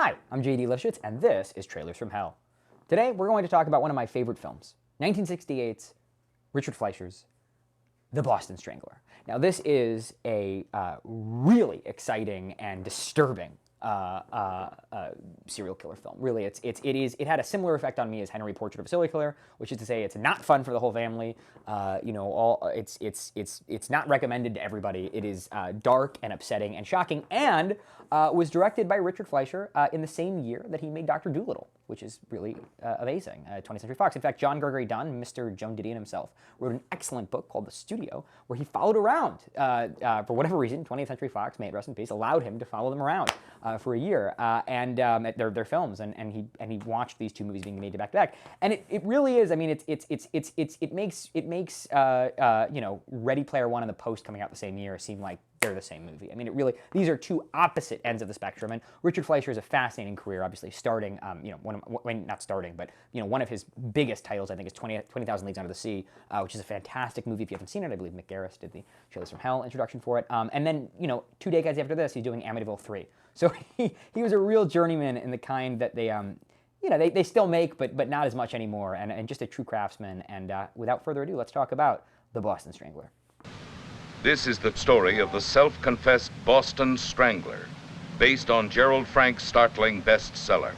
Hi, I'm JD Lifshitz, and this is Trailers from Hell. Today, we're going to talk about one of my favorite films, 1968's Richard Fleischer's The Boston Strangler. Now, this is a really exciting and disturbing serial killer film. Really, it had a similar effect on me as Henry Portrait of a Serial Killer, which is to say, it's not fun for the whole family. It's not recommended to everybody. It is dark and upsetting and shocking, and was directed by Richard Fleischer in the same year that he made Dr. Dolittle, which is really amazing. 20th Century Fox. In fact, John Gregory Dunn, Mr. Joan Didion himself, wrote an excellent book called The Studio, where he followed around. For whatever reason, 20th Century Fox, may it rest in peace, allowed him to follow them around for a year at their films, and he watched these two movies being made back to back, and it really is. I mean, it makes Ready Player One and The Post coming out the same year seem like they're the same movie. I mean, these are two opposite ends of the spectrum, and Richard Fleischer has a fascinating career, obviously starting, one of his biggest titles, I think, is 20,000 Leagues Under the Sea, which is a fantastic movie. If you haven't seen it, I believe Mick Garris did the Trailers from Hell introduction for it. And then, 2 decades after this, he's doing Amityville 3. So he was a real journeyman in the kind that they still make, but not as much anymore, and just a true craftsman. And without further ado, let's talk about The Boston Strangler. This is the story of the self-confessed Boston Strangler, based on Gerald Frank's startling bestseller.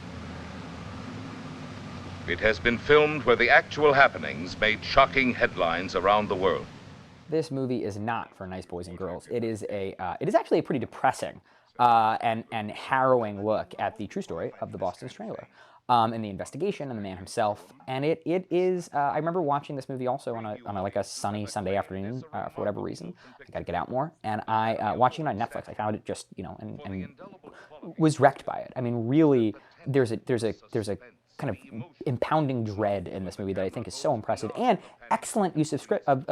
It has been filmed where the actual happenings made shocking headlines around the world. This movie is not for nice boys and girls. It is actually a pretty depressing and harrowing look at the true story of the Boston Strangler. And the investigation and the man himself, and it is. I remember watching this movie also on a sunny Sunday afternoon for whatever reason. I got to get out more, and I watching it on Netflix. I found it just and was wrecked by it. I mean, really, there's a kind of impounding dread in this movie that I think is so impressive, and excellent use of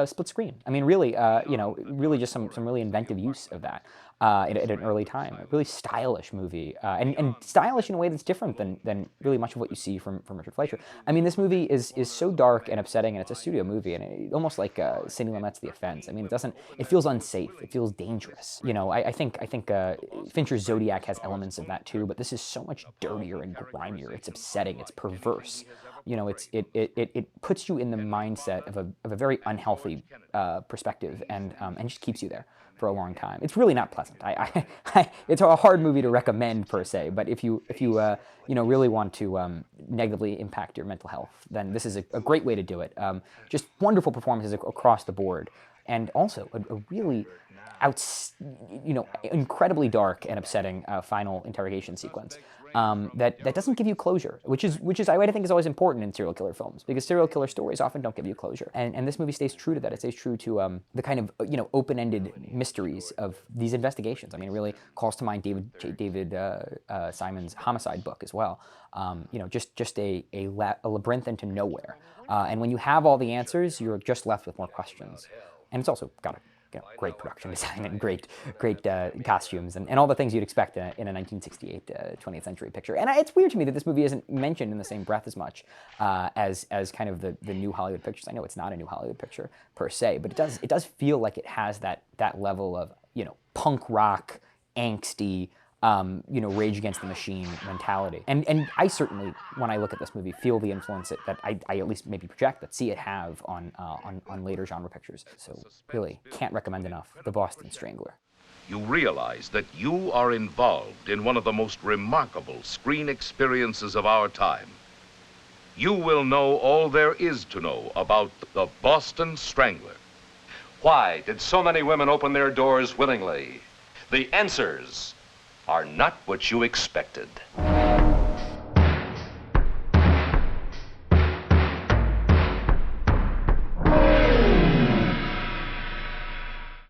split screen. I mean, really, really just some really inventive use of that at an early time. A really stylish movie, and stylish in a way that's different than really much of what you see from Richard Fleischer. I mean, this movie is so dark and upsetting, and it's a studio movie, and almost like Sidney Lumet's The Offense. I mean, it feels unsafe. It feels dangerous. I think Fincher's Zodiac has elements of that too, but this is so much dirtier and grimier. It's upsetting. It's perverse. It puts you in the mindset of a very unhealthy perspective, and just keeps you there for a long time. It's really not pleasant. It's a hard movie to recommend per se, but if you really want to negatively impact your mental health, then this is a great way to do it. Just wonderful performances across the board, and also a really incredibly dark and upsetting final interrogation sequence that doesn't give you closure, which is I think is always important in serial killer films, because serial killer stories often don't give you closure, and this movie stays true to that. It stays true to the kind of open-ended mysteries of these investigations. I mean, it really calls to mind David Simon's Homicide book as well. Just a labyrinth into nowhere, and when you have all the answers, you're just left with more questions, and it's also got a great production design and great costumes and all the things you'd expect in a 1968 20th century picture. And it's weird to me that this movie isn't mentioned in the same breath as much as kind of the new Hollywood pictures. I know it's not a new Hollywood picture per se, but it does feel like it has that level of punk rock, angsty, Rage Against the Machine mentality. And I certainly, when I look at this movie, feel the influence that I at least maybe project, but see it have on later genre pictures. So really, can't recommend enough The Boston Strangler. You realize that you are involved in one of the most remarkable screen experiences of our time. You will know all there is to know about The Boston Strangler. Why did so many women open their doors willingly? The answers are not what you expected.